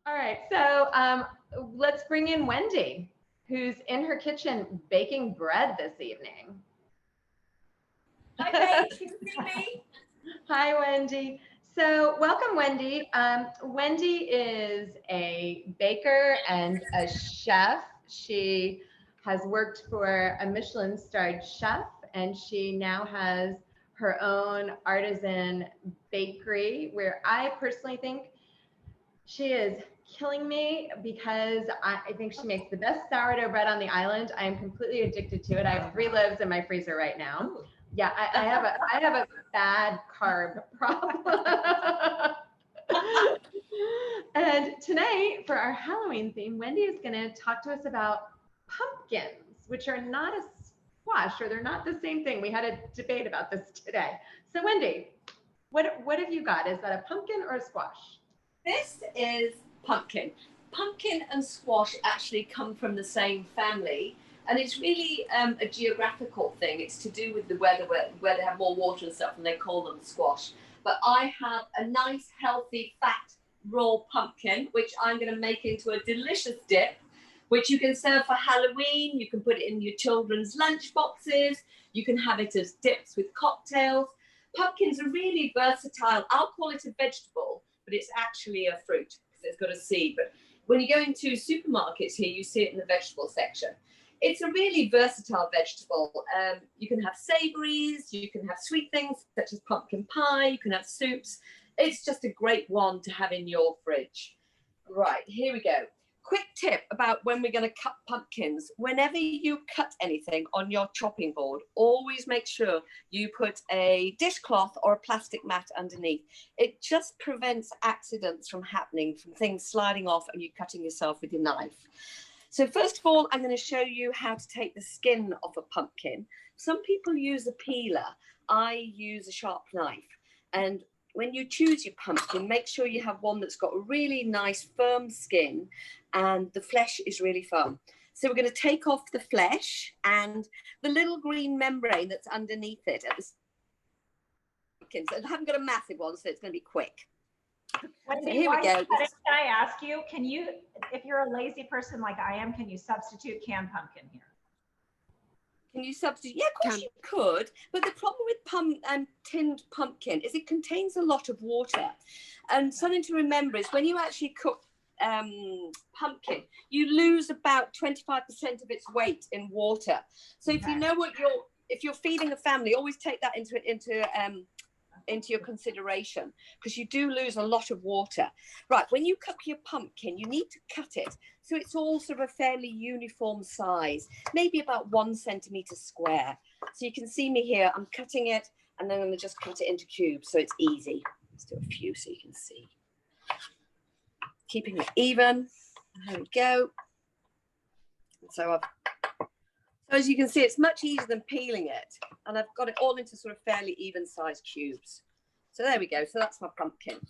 All right, so let's bring in Wendy, who's in her kitchen baking bread this evening. Hi, Paige. Can you see me? Hi, Wendy. So, welcome, Wendy. Wendy is a baker and a chef. She has worked for a Michelin-starred chef, and she now has her own artisan bakery, where I personally think she is killing me because I think she makes the best sourdough bread on the island. I am completely addicted to it. I have 3 loaves in my freezer right now. Yeah, I have a bad carb problem. And tonight, for our Halloween theme, Wendy is going to talk to us about pumpkins, which are not a squash, or they're not the same thing. We had a debate about this today. So, Wendy, what have you got? Is that a pumpkin or a squash? This is pumpkin. Pumpkin and squash actually come from the same family, and it's really a geographical thing. It's to do with the weather, where they have more water and stuff, and they call them squash. But I have a nice, healthy, fat, raw pumpkin, which I'm going to make into a delicious dip, which you can serve for Halloween. You can put it in your children's lunch boxes. You can have it as dips with cocktails. Pumpkins are really versatile. I'll call it a vegetable, but it's actually a fruit because it's got a seed. But when you go into supermarkets here, you see it in the vegetable section. It's a really versatile vegetable. You can have savouries, you can have sweet things such as pumpkin pie, you can have soups. It's just a great one to have in your fridge. Right, here we go. Quick tip about when we're going to cut pumpkins. Whenever you cut anything on your chopping board, always make sure you put a dishcloth or a plastic mat underneath. It just prevents accidents from happening, from things sliding off and you cutting yourself with your knife. So first of all, I'm going to show you how to take the skin off a pumpkin. Some people use a peeler. I use a sharp knife. And when you choose your pumpkin, make sure you have one that's got a really nice firm skin and the flesh is really firm. So we're going to take off the flesh and the little green membrane that's underneath it at the pumpkins. I haven't got a massive one, so it's going to be quick. Wendy, so here we go. Can I ask you, if you're a lazy person like I am, can you substitute canned pumpkin here? Can you substitute? Yeah, of course you could. But the problem with tinned pumpkin is it contains a lot of water. And something to remember is when you actually cook pumpkin, you lose about 25% of its weight in water. So if you know if you're feeding a family, always take that into your consideration, because you do lose a lot of water. Right, when you cook your pumpkin, you need to cut it so it's all sort of a fairly uniform size, maybe about 1 centimetre square. So you can see me here, I'm cutting it, and then I'm going to just cut it into cubes so it's easy. Let's do a few so you can see. Keeping it even. There we go. So as you can see, it's much easier than peeling it. And I've got it all into sort of fairly even sized cubes. So there we go. So that's my pumpkin.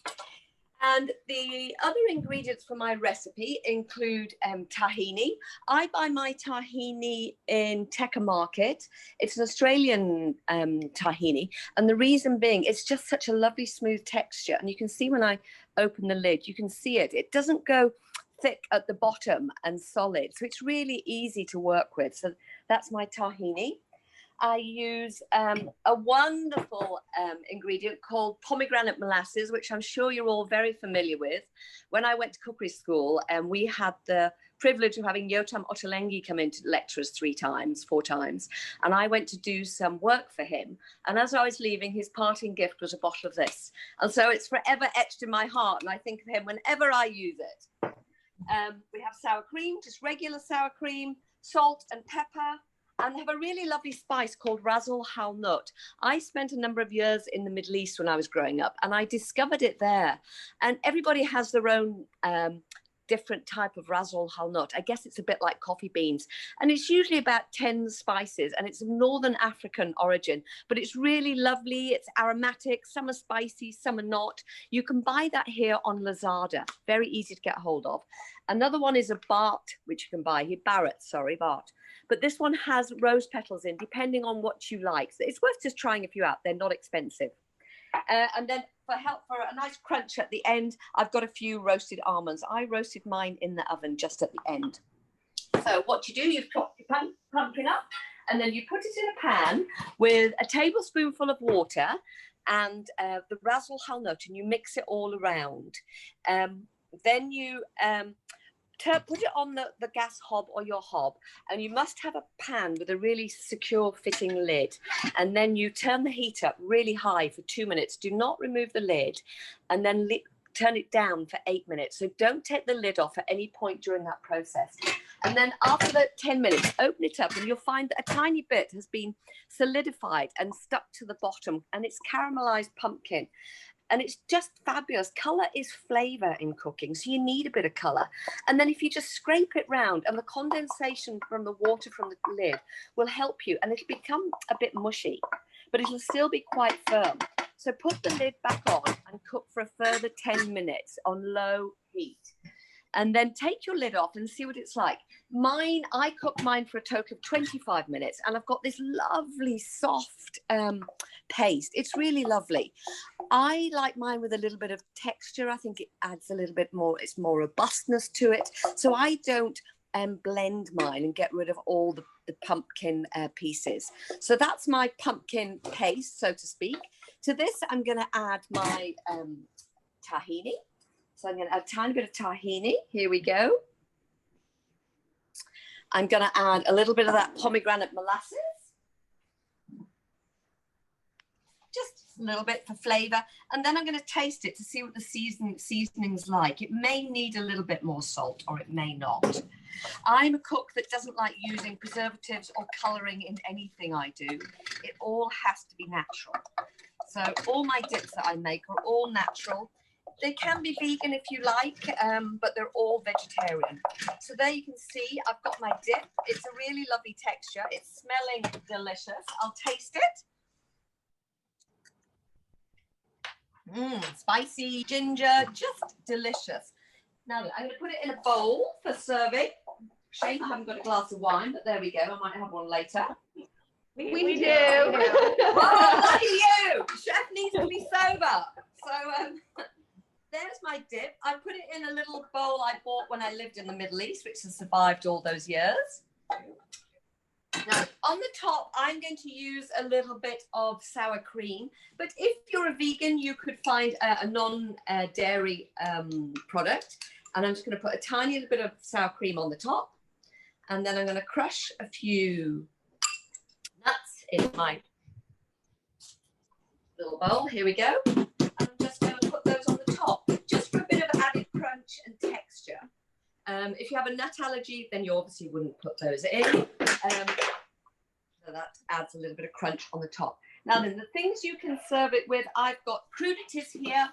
And the other ingredients for my recipe include tahini. I buy my tahini in Tekka Market. It's an Australian tahini. And the reason being, it's just such a lovely smooth texture. And you can see when I open the lid, you can see it. It doesn't go thick at the bottom and solid. So it's really easy to work with. So that's my tahini. I use a wonderful ingredient called Pomegranate Molasses, which I'm sure you're all very familiar with. When I went to cookery school, we had the privilege of having Yotam Ottolenghi come in to lecture us 4 times. And I went to do some work for him. And as I was leaving, his parting gift was a bottle of this. And so it's forever etched in my heart. And I think of him whenever I use it. We have sour cream, just regular sour cream, salt and pepper. And they have a really lovely spice called Razzle Hal Nut. I spent a number of years in the Middle East when I was growing up, and I discovered it there. And everybody has their own different type of Razzle Hal Nut. I guess it's a bit like coffee beans. And it's usually about 10 spices, and it's of Northern African origin. But it's really lovely. It's aromatic. Some are spicy, some are not. You can buy that here on Lazada. Very easy to get hold of. Another one is a Bart, which you can buy here. Bart. But this one has rose petals in, depending on what you like. So it's worth just trying a few out. They're not expensive. And then for a nice crunch at the end, I've got a few roasted almonds. I roasted mine in the oven just at the end. So what you do, you chop your pumpkin up, and then you put it in a pan with a tablespoonful of water and the razzle halnut, and you mix it all around. Then you put it on the gas hob or your hob, and you must have a pan with a really secure fitting lid, and then you turn the heat up really high for 2 minutes. Do not remove the lid, and then turn it down for 8 minutes. So don't take the lid off at any point during that process. And then after the 10 minutes, open it up, and you'll find that a tiny bit has been solidified and stuck to the bottom, and it's caramelized pumpkin. And it's just fabulous. Colour is flavour in cooking, so you need a bit of colour. And then if you just scrape it round, and the condensation from the water from the lid will help you, and it'll become a bit mushy, but it'll still be quite firm. So put the lid back on and cook for a further 10 minutes on low heat. And then take your lid off and see what it's like. I cooked mine for a total of 25 minutes, and I've got this lovely soft paste. It's really lovely. I like mine with a little bit of texture. I think it adds a little bit more, it's more robustness to it. So I don't blend mine and get rid of all the pumpkin pieces. So that's my pumpkin paste, so to speak. To this, I'm going to add my tahini. So I'm going to add a tiny bit of tahini. Here we go. I'm going to add a little bit of that pomegranate molasses. Just a little bit for flavour. And then I'm going to taste it to see what the seasoning's like. It may need a little bit more salt, or it may not. I'm a cook that doesn't like using preservatives or colouring in anything I do. It all has to be natural. So all my dips that I make are all natural. They can be vegan if you like, but they're all vegetarian. So there you can see I've got my dip. It's a really lovely texture. It's smelling delicious. I'll taste it. Spicy ginger, just delicious. Now I'm going to put it in a bowl for serving. Shame I haven't got a glass of wine, but there we go. I might have one later. We do. Oh, lucky you! Chef needs to be sober. So there's my dip. I put it in a little bowl I bought when I lived in the Middle East, which has survived all those years. Now, on the top, I'm going to use a little bit of sour cream. But if you're a vegan, you could find a non-dairy product. And I'm just going to put a tiny little bit of sour cream on the top. And then I'm going to crush a few nuts in my little bowl. Here we go. And I'm just going to put those on the top, just for a bit of added crunch and texture. If you have a nut allergy, then you obviously wouldn't put those in. So that adds a little bit of crunch on the top. Now then, the things you can serve it with, I've got crudités here,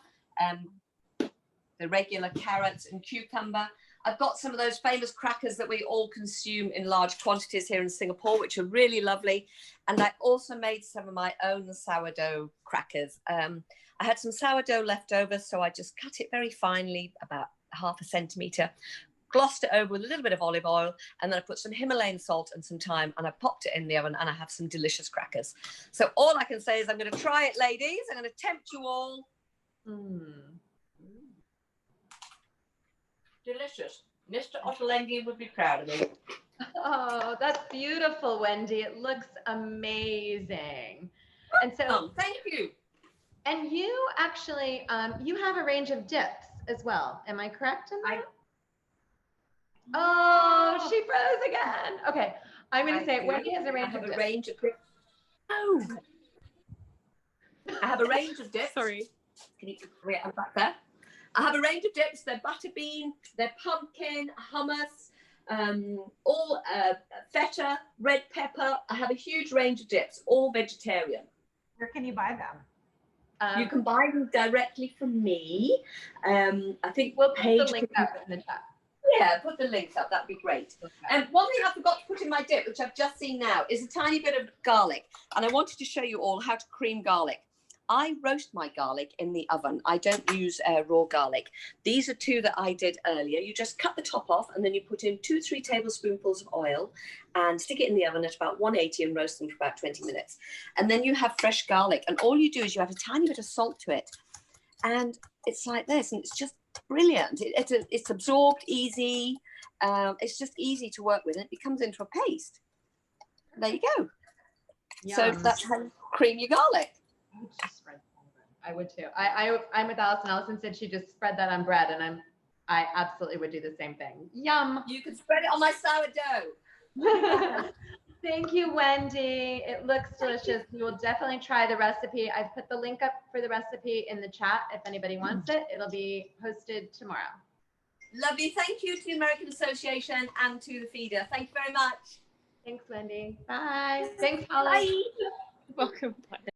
the regular carrots and cucumber. I've got some of those famous crackers that we all consume in large quantities here in Singapore, which are really lovely. And I also made some of my own sourdough crackers. I had some sourdough left over, so I just cut it very finely, about 1/2 centimetre, glossed it over with a little bit of olive oil, and then I put some Himalayan salt and some thyme, and I popped it in the oven, and I have some delicious crackers. So all I can say is I'm going to try it, ladies. I'm going to tempt you all. Delicious. Mr. Ottolenghi would be proud of me. Oh, that's beautiful, Wendy. It looks amazing. And so, thank you. And you actually, you have a range of dips as well. Am I correct in that? Oh, she froze again. Okay, I'm going to say Wendy has a range of dips. Oh. I have a range of dips. Sorry. Can you wait? I'm back there. I have a range of dips. They're butterbean, they're pumpkin, hummus, all feta, red pepper. I have a huge range of dips, all vegetarian. Where can you buy them? You can buy them directly from me. I think we'll put the link up in the chat. Yeah, put the links up. That'd be great. And one thing I forgot to put in my dip, which I've just seen now, is a tiny bit of garlic. And I wanted to show you all how to cream garlic. I roast my garlic in the oven. I don't use raw garlic. These are 2 that I did earlier. You just cut the top off, and then you put in 2-3 tablespoonfuls of oil and stick it in the oven at about 180 and roast them for about 20 minutes. And then you have fresh garlic. And all you do is you add a tiny bit of salt to it. and it's like this, and it's just brilliant. It's absorbed easy. It's just easy to work with, and it becomes into a paste. There you go. Yum. So that's how you cream your garlic. I would just spread that on bread. I would too. I'm with Allison. Allison said she just spread that on bread, and I absolutely would do the same thing. Yum. You can spread it on my sourdough. Thank you, Wendy. It looks delicious. We will definitely try the recipe. I've put the link up for the recipe in the chat if anybody wants it. It'll be posted tomorrow. Lovely. Thank you to the American Association and to the feeder. Thank you very much. Thanks, Wendy. Bye. Thanks, Holly. Bye. Welcome. Bye.